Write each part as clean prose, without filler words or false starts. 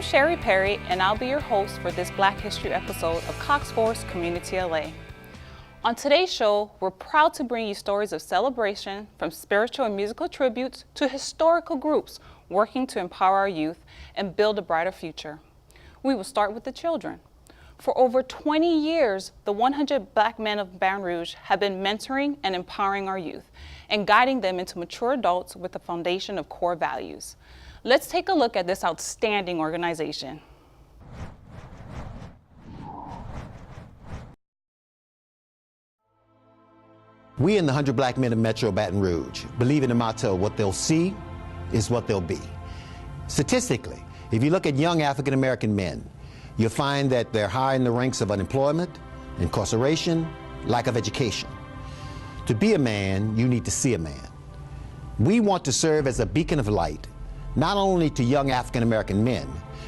Sherry Perry, and I'll be your host for this Black History episode of Cox Forest Community LA. On today's show, we're proud to bring you stories of celebration, from spiritual and musical tributes to historical groups working to empower our youth and build a brighter future. We will start with the children. For over 20 years, the 100 Black men of Baton Rouge have been mentoring and empowering our youth and guiding them into mature adults with a foundation of core values. Let's take a look at this outstanding organization. We in the 100 Black Men of Metro Baton Rouge believe in the motto, what they'll see is what they'll be. Statistically, if you look at young African American men, you'll find that they're high in the ranks of unemployment, incarceration, lack of education. To be a man, you need to see a man. We want to serve as a beacon of light, not only to young African American men,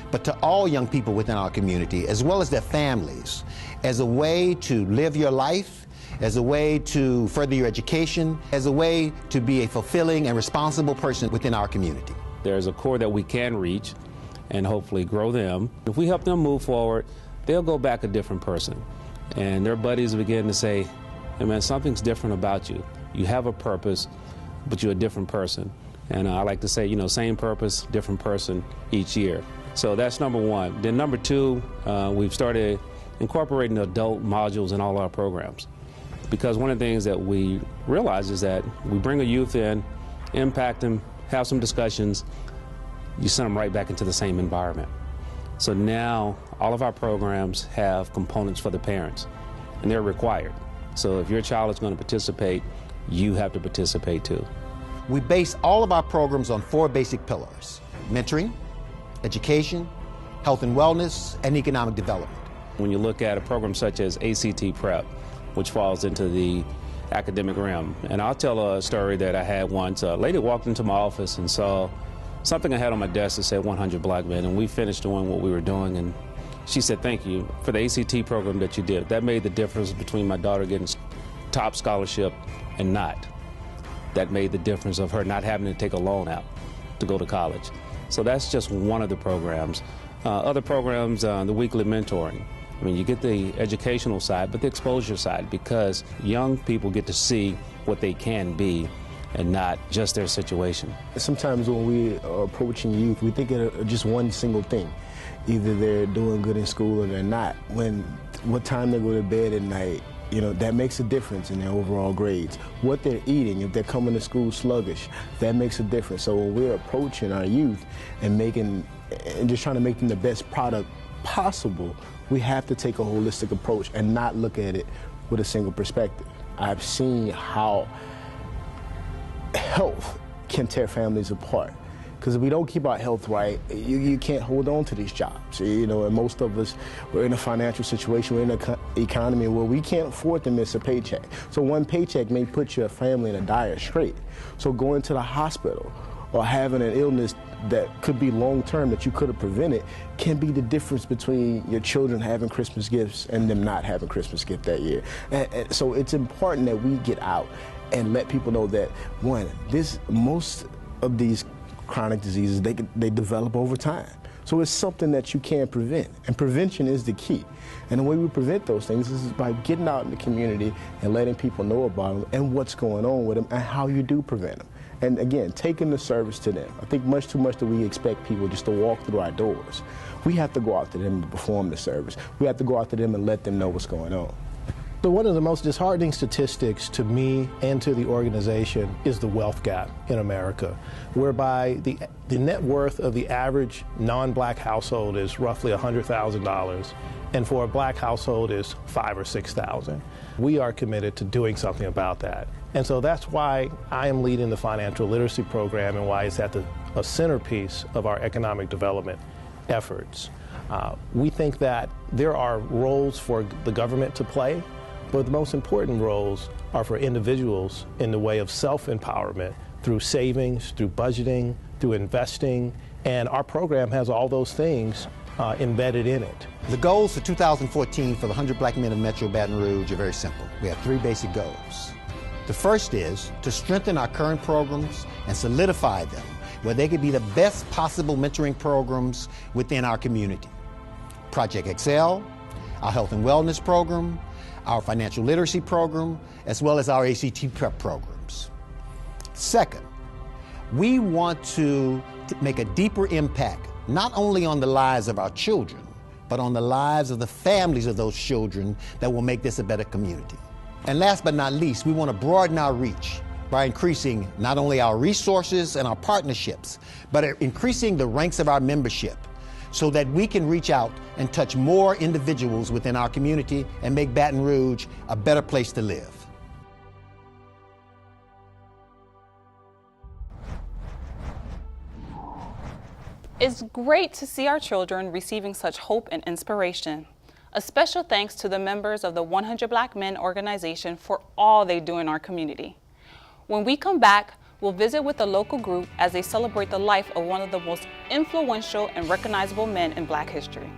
but to all young people within our community, as well as their families, as a way to live your life, as a way to further your education, as a way to be a fulfilling and responsible person within our community. There's a core that we can reach and hopefully grow them. If we help them move forward, they'll go back a different person. And their buddies begin to say, hey man, something's different about you. You have a purpose, but you're a different person. And I like to say, you know, same purpose, different person each year. So that's number one. Then number two, we've started incorporating adult modules in all our programs. Because one of the things that we realize is that we bring a youth in, impact them, have some discussions, you send them right back into the same environment. So now all of our programs have components for the parents, and they're required. So if your child is going to participate, you have to participate too. We base all of our programs on 4 basic pillars: mentoring, education, health and wellness, and economic development. When you look at a program such as ACT Prep, which falls into the academic realm, and I'll tell a story that I had once. A lady walked into my office and saw something I had on my desk that said 100 Black Men, and we finished doing what we were doing, and she said, thank you for the ACT program that you did. That made the difference between my daughter getting top scholarship and not. That made the difference of her not having to take a loan out to go to college. So that's just one of the programs. Other programs, the weekly mentoring. I mean, you get the educational side, but the exposure side, because young people get to see what they can be and not just their situation. Sometimes when we are approaching youth, we think of just one single thing. Either they're doing good in school or they're not. What time they go to bed at night, you know, that makes a difference in their overall grades. What they're eating, if they're coming to school sluggish, that makes a difference. So when we're approaching our youth and just trying to make them the best product possible, we have to take a holistic approach and not look at it with a single perspective. I've seen how health can tear families apart. Because if we don't keep our health right, you can't hold on to these jobs. You know, and most of us, we're in a financial situation, we're in an economy where we can't afford to miss a paycheck. So one paycheck may put your family in a dire strait. So going to the hospital or having an illness that could be long-term that you could have prevented can be the difference between your children having Christmas gifts and them not having Christmas gift that year. And so it's important that we get out and let people know that, one, most of these chronic diseases, they develop over time. So it's something that you can prevent, and prevention is the key. And the way we prevent those things is by getting out in the community and letting people know about them and what's going on with them and how you do prevent them. And again, taking the service to them. I think much too much that we expect people just to walk through our doors. We have to go out to them to perform the service. We have to go out to them and let them know what's going on. So one of the most disheartening statistics to me and to the organization is the wealth gap in America, whereby the net worth of the average non-black household is roughly $100,000, and for a black household is $5,000 or $6,000. We are committed to doing something about that. And so that's why I am leading the financial literacy program and why it's at a centerpiece of our economic development efforts. We think that there are roles for the government to play, but the most important roles are for individuals in the way of self-empowerment through savings, through budgeting, through investing, and our program has all those things embedded in it. The goals for 2014 for the 100 Black Men of Metro Baton Rouge are very simple. We have 3 basic goals. The first is to strengthen our current programs and solidify them where they could be the best possible mentoring programs within our community. Project Excel, our health and wellness program, our financial literacy program, as well as our ACT prep programs. Second, we want to make a deeper impact, not only on the lives of our children, but on the lives of the families of those children that will make this a better community. And last but not least, we want to broaden our reach by increasing not only our resources and our partnerships, but increasing the ranks of our membership so that we can reach out and touch more individuals within our community and make Baton Rouge a better place to live. It's great to see our children receiving such hope and inspiration. A special thanks to the members of the 100 Black Men organization for all they do in our community. When we come back, we'll visit with the local group as they celebrate the life of one of the most influential and recognizable men in Black history.